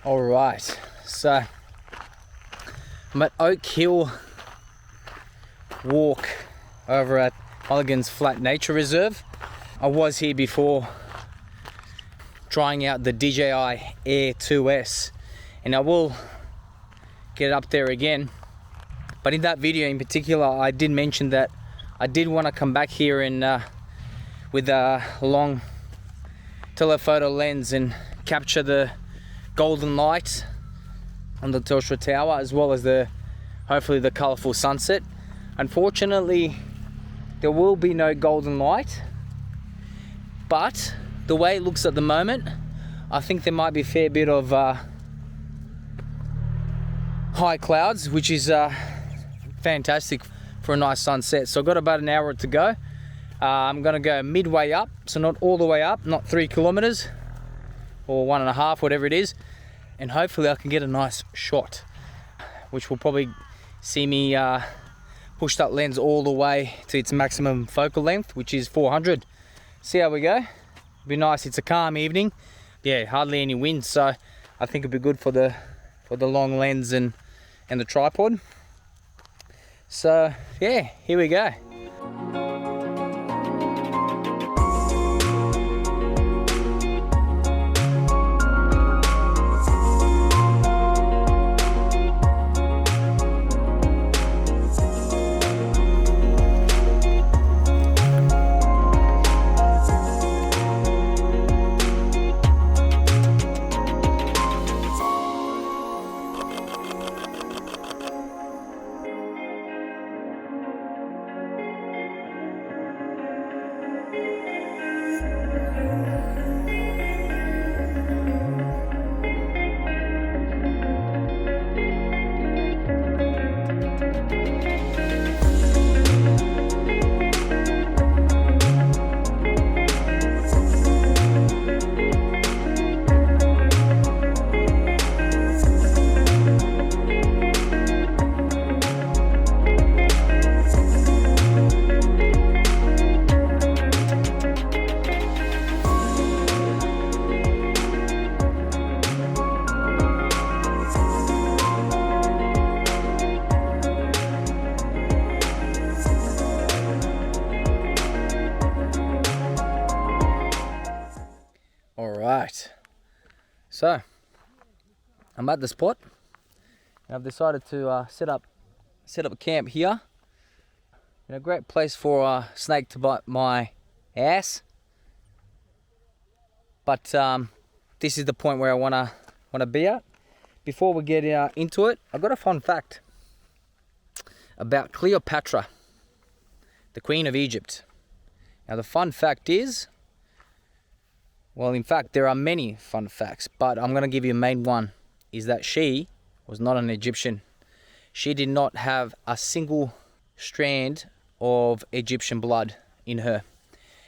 All right, so I'm at Oak Hill Walk over at Mulligan's Flat Nature Reserve. I was here before trying out the DJI Air 2S, and I will get up there again. But in that video in particular, I did mention that I did want to come back here and with a long telephoto lens and capture the golden light on the Telstra Tower, as well as hopefully the colourful sunset. Unfortunately, there will be no golden light, but the way it looks at the moment, I think there might be a fair bit of high clouds, which is fantastic for a nice sunset. So I've got about an hour to go. I'm gonna go midway up, so not all the way up, not 3 kilometers or 1.5, whatever it is, and hopefully I can get a nice shot, which will probably see me push that lens all the way to its maximum focal length, which is 400. See how we go. It'll be nice. It's a calm evening. Yeah, hardly any wind, so I think it'll be good for the long lens and the tripod. So yeah, here we go. Right, so I'm at the spot and I've decided to set up a camp here. A great place for a snake to bite my ass. But this is the point where I wanna be at. Before we get into it, I've got a fun fact about Cleopatra, the Queen of Egypt. Now the fun fact is, well, in fact, there are many fun facts, but I'm going to give you a main one, is that she was not an Egyptian. She did not have a single strand of Egyptian blood in her.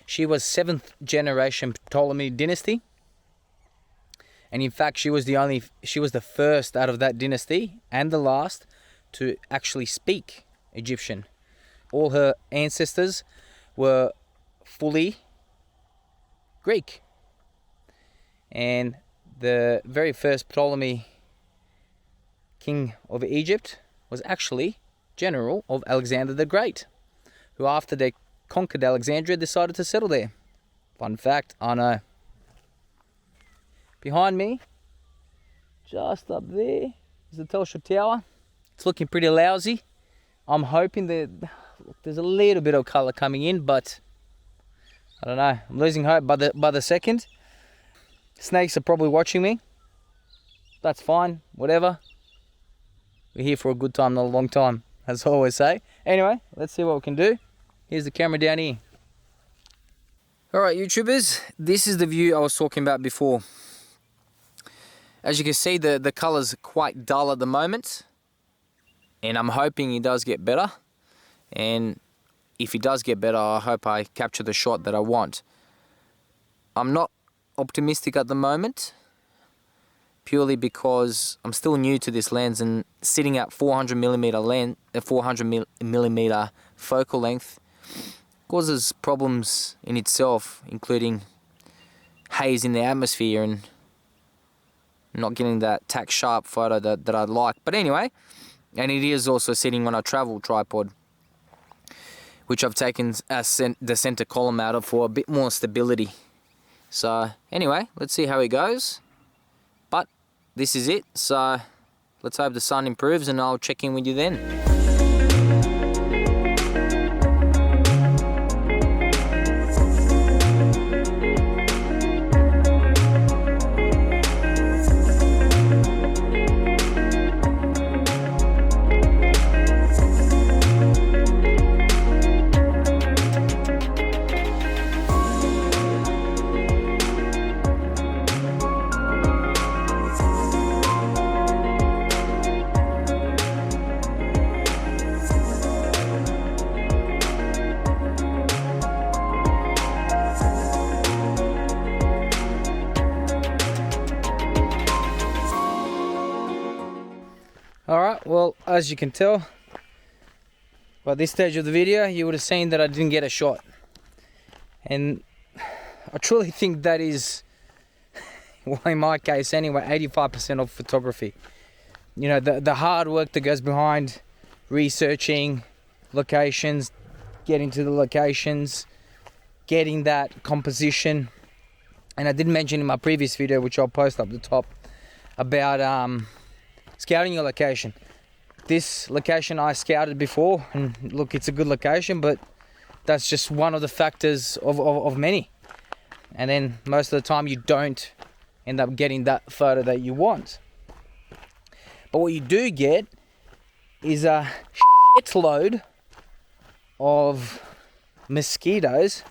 She was 7th generation Ptolemy dynasty. And in fact, she was the first out of that dynasty and the last to actually speak Egyptian. All her ancestors were fully Greek. And the very first Ptolemy king of Egypt was actually general of Alexander the Great, who after they conquered Alexandria decided to settle there. Fun fact, I know. Behind me, just up there, is the Telstra Tower. It's looking pretty lousy. I'm hoping that there's a little bit of colour coming in, but I don't know. I'm losing hope by the second. Snakes are probably watching me. That's fine, whatever. We're here for a good time, not a long time, as I always say. Anyway, let's see what we can do. Here's the camera down here. Alright, YouTubers, this is the view I was talking about before. As you can see, the colour's quite dull at the moment. And I'm hoping it does get better. And if it does get better, I hope I capture the shot that I want. I'm not optimistic at the moment, purely because I'm still new to this lens, and sitting at 400mm focal length causes problems in itself, including haze in the atmosphere and not getting that tack sharp photo that I'd like. But anyway, and it is also sitting on a travel tripod, which I've taken the center column out of for a bit more stability. So anyway, let's see how it goes. But this is it, so let's hope the sun improves and I'll check in with you then. Alright, well, as you can tell by this stage of the video, you would have seen that I didn't get a shot. And I truly think that is, well, in my case anyway, 85% of photography. You know, the hard work that goes behind researching locations, getting to the locations, getting that composition. And I did mention in my previous video, which I'll post up the top, about scouting your location. This location I scouted before, and look, it's a good location, but that's just one of the factors of many. And then most of the time you don't end up getting that photo that you want. But what you do get is a shitload of mosquitoes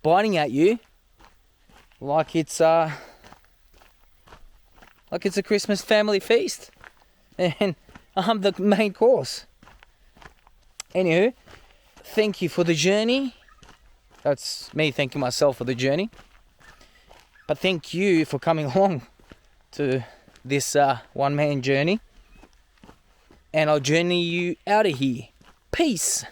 biting at you like it's a Christmas family feast. And I'm the main course. Anywho, thank you for the journey. That's me thanking myself for the journey. But thank you for coming along to this one-man journey. And I'll journey you out of here. Peace.